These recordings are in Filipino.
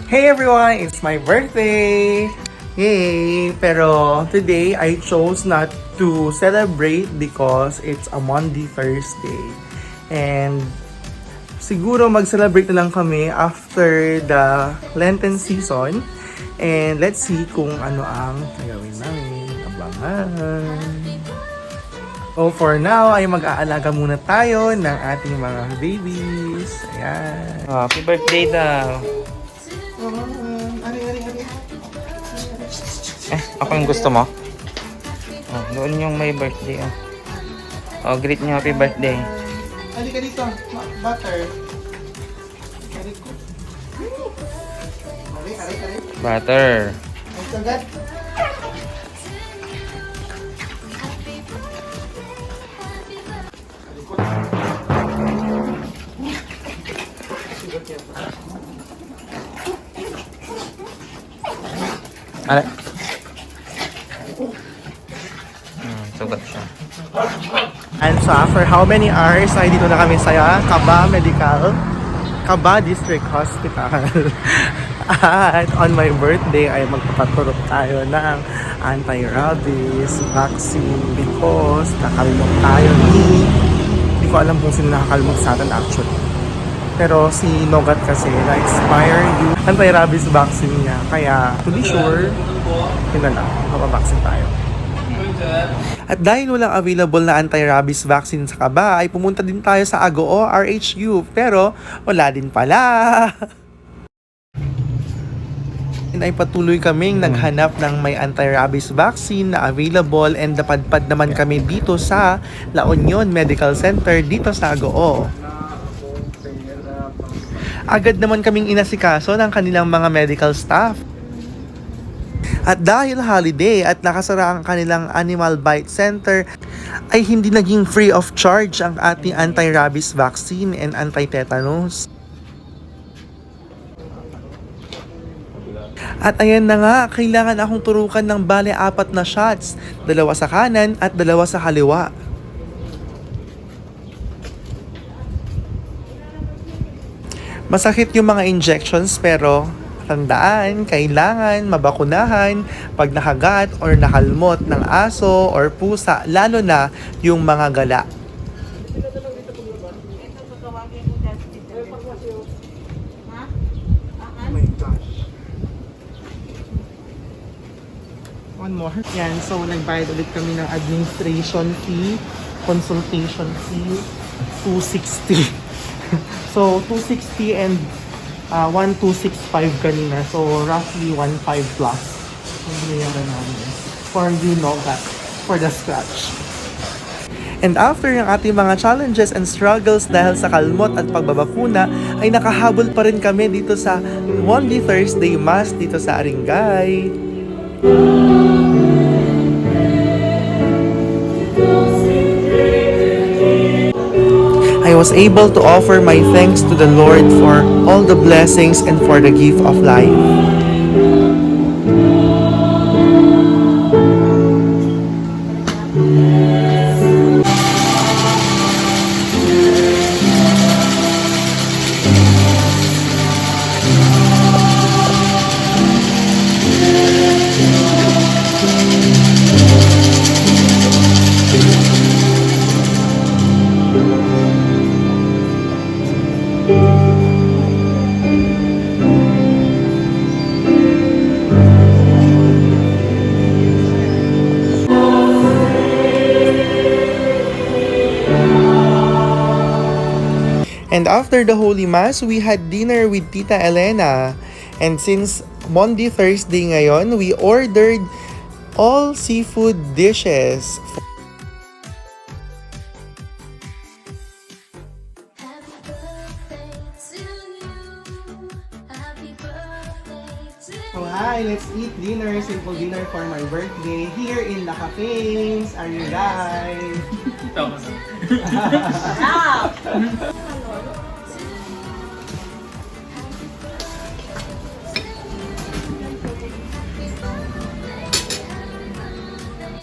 Hey everyone! It's my birthday! Yay! Pero today, I chose not to celebrate because it's a Monday, Thursday. And siguro mag-celebrate na lang kami after the Lenten season. And let's see kung ano ang gagawin namin. Abangan! So for now, ay mag-aalaga muna tayo ng ating mga babies. Ayan. Happy birthday daw. Ako yung gusto mo? Doon yung may birthday. Greet niyo happy birthday. Halika dito. Butter. Butter. Agad. Ano? Sugat siya. And so after how many hours ay dito na kami sa Kaba Medical, Kaba District Hospital. At on my birthday ay magpapaturok tayo ng anti-rabies vaccine because nakalimot tayo hindi ko alam kung sino nakakalimot sa atin actually. Pero si Nogat kasi na-expire yung anti-rabies vaccine niya. Kaya to be sure, yun na lang, magpapaksin tayo. At dahil walang available na anti-rabies vaccine sa Kaba, ay pumunta din tayo sa Agoo RHU. Pero wala din pala. Ay patuloy kaming naghanap ng may anti-rabies vaccine na available and napadpad naman kami dito sa La Union Medical Center dito sa Agoo. Agad naman kaming inasikaso ng kanilang mga medical staff. At dahil holiday at nakasara ang kanilang Animal Bite Center, ay hindi naging free of charge ang ating anti-rabies vaccine and anti-tetanus. At ayan na nga, kailangan akong turukan ng bale 4 na shots, 2 sa kanan at 2 sa kaliwa. Masakit yung mga injections pero tandaan, kailangan mabakunahan pag nakagat or nakalmot ng aso or pusa, lalo na yung mga gala. Oh my gosh. One more. Yan, so nagbayad ulit kami ng administration fee, consultation fee, 260. So, 260 and 1265 kanina. So, roughly 15 plus. Ang binayaran namin. For you know that. For the scratch. And after yung ating mga challenges and struggles dahil sa kalmot at pagbabakuna, ay nakahabol pa rin kami dito sa Monday Thursday Mass dito sa Aringay. I was able to offer my thanks to the Lord for all the blessings and for the gift of life. And after the Holy Mass, we had dinner with Tita Elena. And since Monday, Thursday ngayon, we ordered all seafood dishes. So hi, let's eat dinner, simple dinner for my birthday here in La Cafes. Are you guys?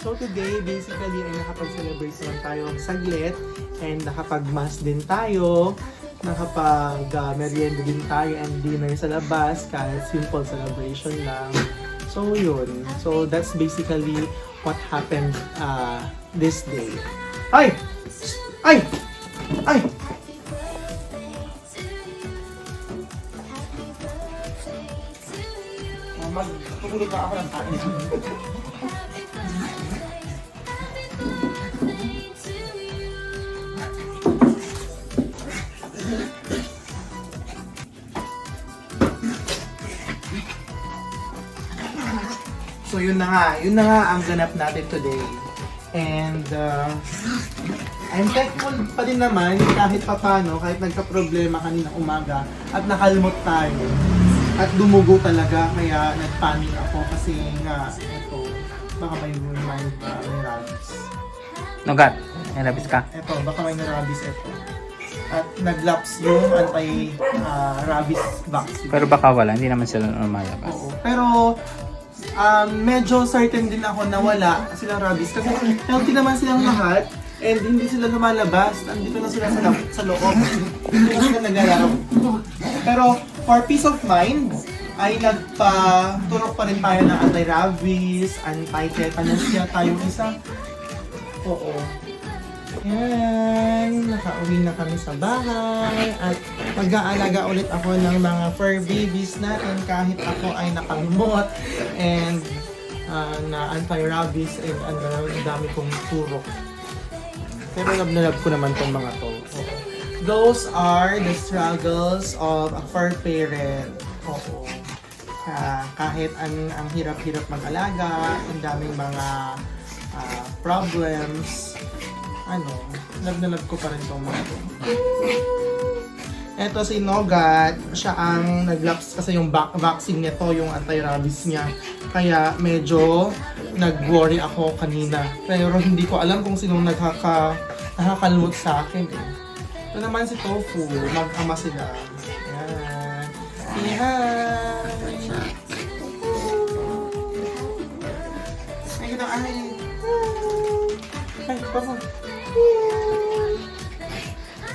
So today, basically, ay nakapag-celebrate naman tayo saglit and nakapag-mass din tayo. nakapag-merienda din tayo and dinner sa labas kahit simple celebration lang. So yun. So that's basically what happened this day. Ay! Ay! Ay! Magtutulog na ako ng kain. So yun na nga ang ganap natin today. And I'm thankful pa din naman kahit papano, kahit nagka-problema kanina umaga at nakalmot tayo. At dumugo talaga, kaya nag-panic ako kasi nga, ito, baka may mind pa, may rabies. Nugat, may rabies ka. Ito, baka may rabies ito. At nag-lapse yung anti-rabies vaccine. Pero baka wala, hindi naman sila lumalabas. Oo. Pero medyo certain din ako na wala silang rabies kasi healthy naman silang lahat and hindi sila lumalabas. Nandito na sila sa loob. Hindi na sila naglalaro. Pero for peace of mind, ay nagpaturok pa rin tayo ng anti-rabies, anti-tetanus yata yung isa. Oo. Yan, nakauwi na kami sa bahay at mag-aalaga ulit ako ng mga fur babies natin kahit ako ay nakalmot and na anti-rabies and ang dami kong turok. Pero love na love ko naman tong mga to. Oo. Those are the struggles of a fur parent. Oo. Kahit ang hirap-hirap mag-alaga, ang daming mga problems, love na love ko pa rin itong mga ito. Ito si Nogat, siya ang nag-lapse kasi yung vaccine nito, yung anti-rabies niya. Kaya medyo nag-worry ako kanina. Pero hindi ko alam kung sinong nakakalmot sa akin eh. Ito naman si Tofu, mag-ama sila. Ayan. Say hi! Ay, ito ay. Ay, Tofu.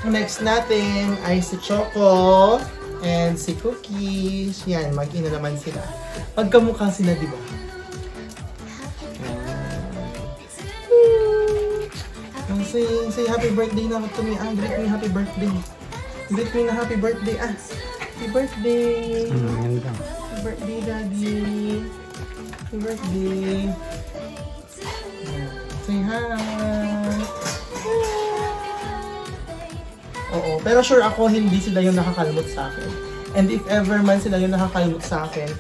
Next natin ay si Choco and si Cookies. Yan, mag-ina naman sila. Magkamukha sila, di ba? Say happy birthday na to me. Greet me happy birthday. Greet me na happy birthday. Happy birthday. Yan lang. Happy birthday, Daddy. Happy birthday. Say hi. Oo, pero sure ako hindi sila yung nakakalmot sa akin. And if ever man sila yung nakakalmot sa akin,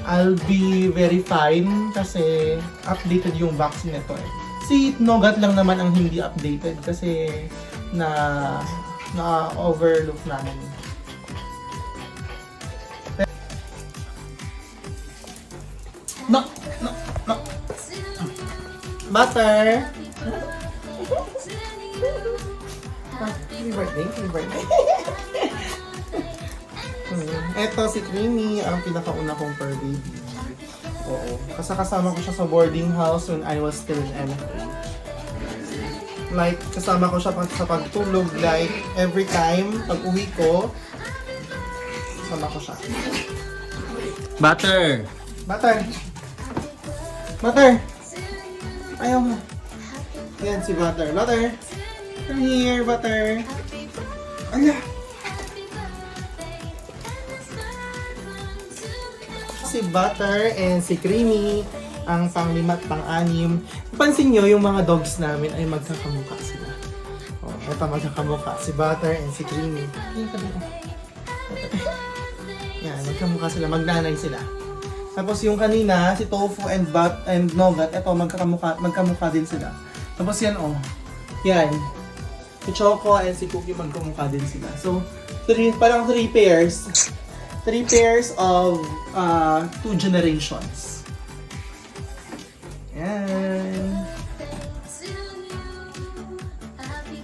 I'll be very fine kasi updated yung vaccine nito eh. Si Nogat lang naman ang hindi updated kasi na-overlook namin. No! Butter! Happy birthday, happy birthday. Eto si Creamy, ang pinakauna kong fur baby. Oo. Kasama ko siya sa boarding house when I was still in LFA. Like, kasama ko siya sa pagtulog. Like, every time, pag uwi ko, kasama ko siya. Butter! Butter! Butter! Ayaw mo. Yan si Butter. Butter! Come here, Butter! Ala! Si Butter and si Creamy, ang pang-5 at pang-6. Pansin nyo, yung mga dogs namin ay magkakamukha sila. Oh, ito magkakamukha. Si Butter and si Creamy. Yan, magkamukha sila. Magnanay sila. Tapos yung kanina, si Tofu and Nogat, ito magkamukha din sila. Tapos yan, oh. Yan. Si Choco and si Cookie magkamukha din sila. So, parang 3 pairs. 3 pairs of 2 generations. Yan.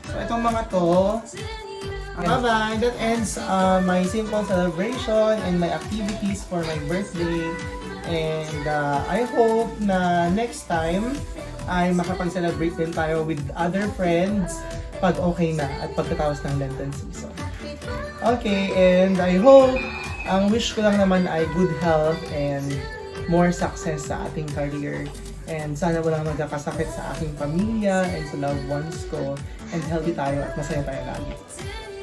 So, itong mga to. Bye-bye! That ends my simple celebration and my activities for my birthday. And I hope na next time ay makapag-celebrate din tayo with other friends pag okay na at pagkatapos ng Lenten season. Okay, and I hope, ang wish ko lang naman ay good health and more success sa ating career. And sana walang magkakasakit sa aking pamilya and sa loved ones ko. And healthy tayo at masaya tayo lagi.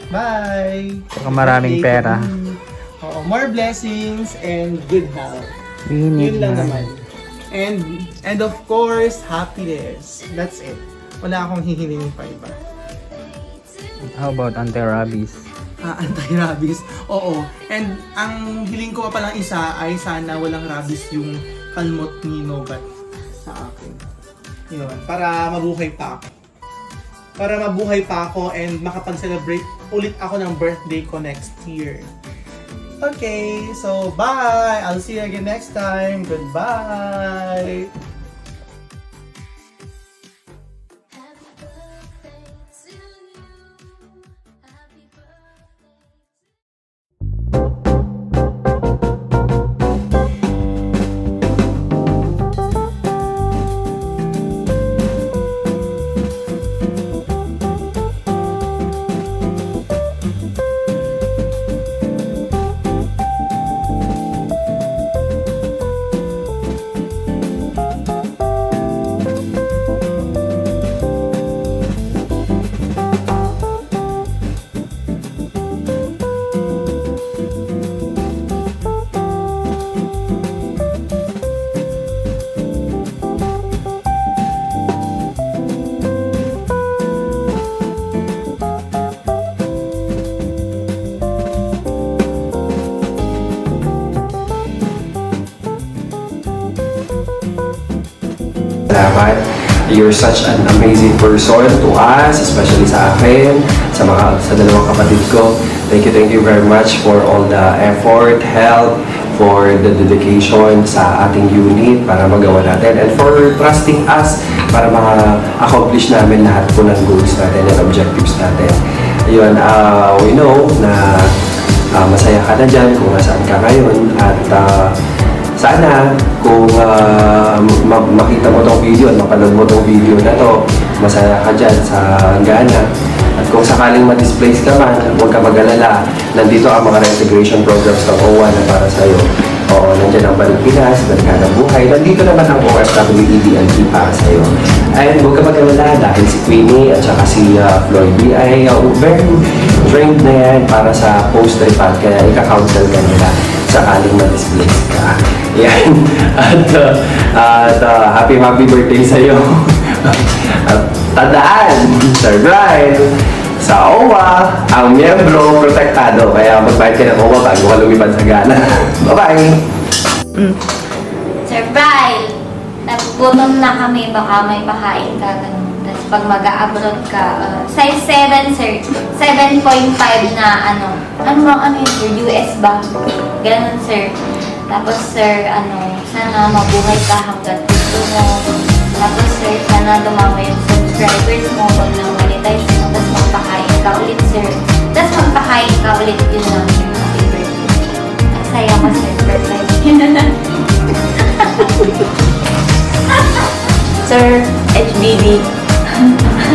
Bye! Saka maraming Good day pera. to me. Oo, more blessings and good health. We need Yun lang na. naman. And of course, happiness. That's it. Wala akong hihilingin pa iba. How about anti-rabies? Anti-rabies. Oo. And ang hiling ko pa palang isa ay sana walang rabies yung kalmot ni Nobat sa akin. Yun. Para mabuhay pa ako. Para mabuhay pa ako and makapag-celebrate ulit ako ng birthday ko next year. Okay, so bye! I'll see you again next time. Goodbye! Salamat. You're such an amazing person to us, especially sa akin, sa dalawang kapatid ko. Thank you very much for all the effort, help, for the dedication sa ating unit para magawa natin, and for trusting us para ma-accomplish namin lahat po ng goals natin and objectives natin. Ayun, we know na masaya ka na dyan kung nasaan ka ngayon, at sana kung makita mo tong video at mapanood mo tong video na to, masaya ka dyan sa Ghana. At kung sakaling ma-displace ka man, huwag ka mag-alala. Nandito ang mga reintegration programs ng OWA na para sa'yo. Oo, nandiyan ang Pilipinas, Barkadang Buhay. Nandito naman ang OFWEDLP para sa'yo. And huwag ka mag-alala dahil si Queenie at saka si Floyd B ay very trained na yan para sa post-repad. Kaya ika-counsel ka nila sakaling ma-displace ka. Yan. At happy birthday sa'yo. At tandaan, Sir Brian, sa OWA, ang miyembro protektado. Kaya magbayad ka ng OWA bago ka lumipad sa Ghana. Bye-bye! Sir Brian, nagugutom na kami, baka may pakain ka. Ganun. Tapos pag mag-a-abroad ka, size 7, sir. 7.5 na ano yun, sir? US ba? Ganun, sir. Tapos, sir, sana mabuhay ka hanggang gusto mo. Tapos, sir, sana dumami yung subscribers mo pag na-monetize mo. Tapos magpakain ka ulit, sir. Tapos magpakain ka ulit, yun lang, sir. Happy birthday. Ang saya ko, sir. Birthday. Sir HBD.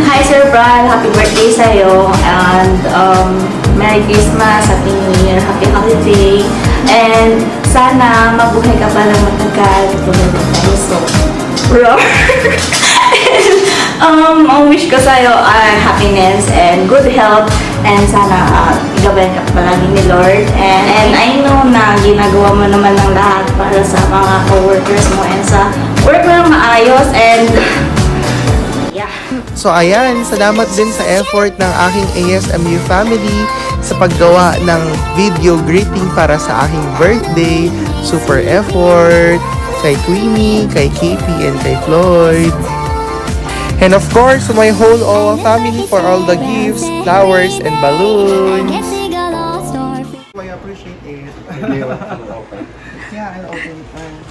Hi Sir Brian, happy birthday sa'yo, and Merry Christmas, Happy New Year, Happy Holiday, and sana mabuhay ka pa ng matagal tulad ng tayo. So, roar! Ang wish ko sa'yo ay happiness and good health, and sana igabayan ka palagi ni Lord, and I know na ginagawa mo naman ng lahat para sa mga co-workers mo and sa work mo ng maayos, and yeah. So ayan, salamat din sa effort ng aking ASMU family sa paggawa ng video greeting para sa aking birthday. Super effort kay Queenie, kay KP, and kay Floyd. And of course, to my whole OWA family for all the gifts, flowers, and balloons. I appreciate it. Yeah, I'll open it.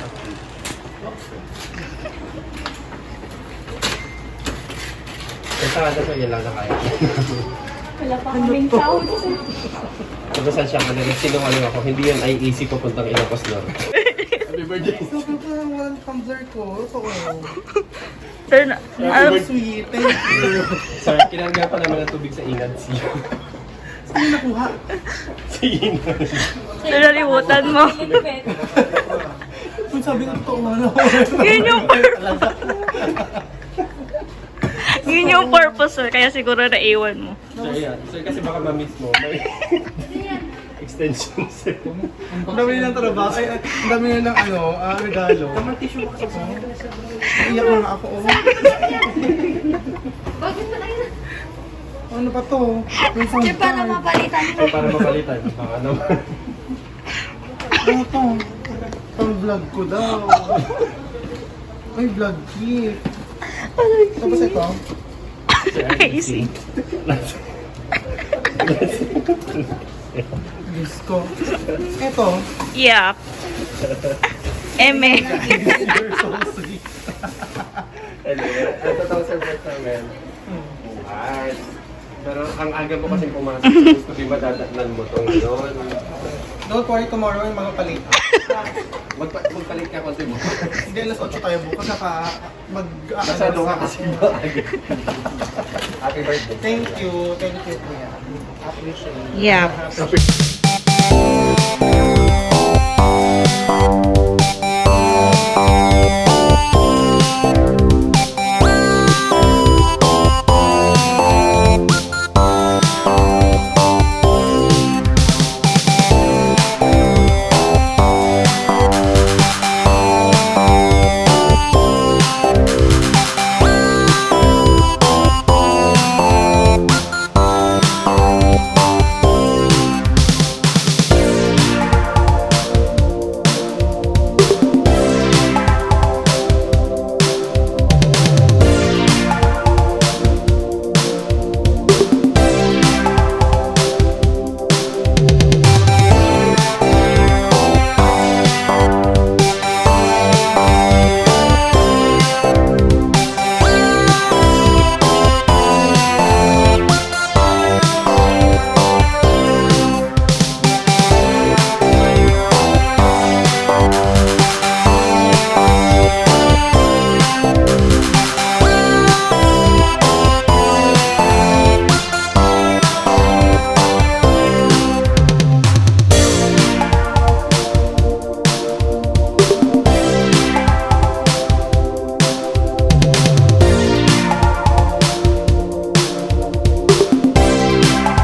Ito nga dapat yun lang na kaya. Wala pa kaming tao. Tapos saan siya manalig, sinungaling ako. Hindi yan ay easy ko puntang Ilocos Norte. Happy birthday! Sobrang parang walang tumbler ko. So, Sir, I'm sweet. Thank you. Sir, kinangga pa naman ng tubig sa Inad Sea. Saan nakuha? Nalimutan mo. Kung sabi ko totoo nga na. Yun yung Yun yung purpose, sir. Kaya siguro naiwan mo. So, yan. So, kasi baka ma-miss mo. May extensions. Ang dami nilang trabaho. Ay, ang dami nilang regalo. Iyak na nga ako. Ano pa to? Yung phone Para card. mapalitan mo. Para mapalitan. Baka naman. Ano to? Pang vlog ko daw. Ay, vlog kit. Tapos ito. Crazy. Diyos ko. Ito. Yeah. Eme. You're so sweet. Anyway, ang total surprise namin. Bukas. Pero ang aga mo kasing pumasok. Gusto di ba dadatnan mo itong gano'n? Don't worry, tomorrow yung mga palit. Magpalit ka konti mo. Hindi, alas 8 tayo bukas. Saka Masyado ka kasi ba? Happy birthday. Thank you. Thank you, kuya. Appreciate it. Yeah.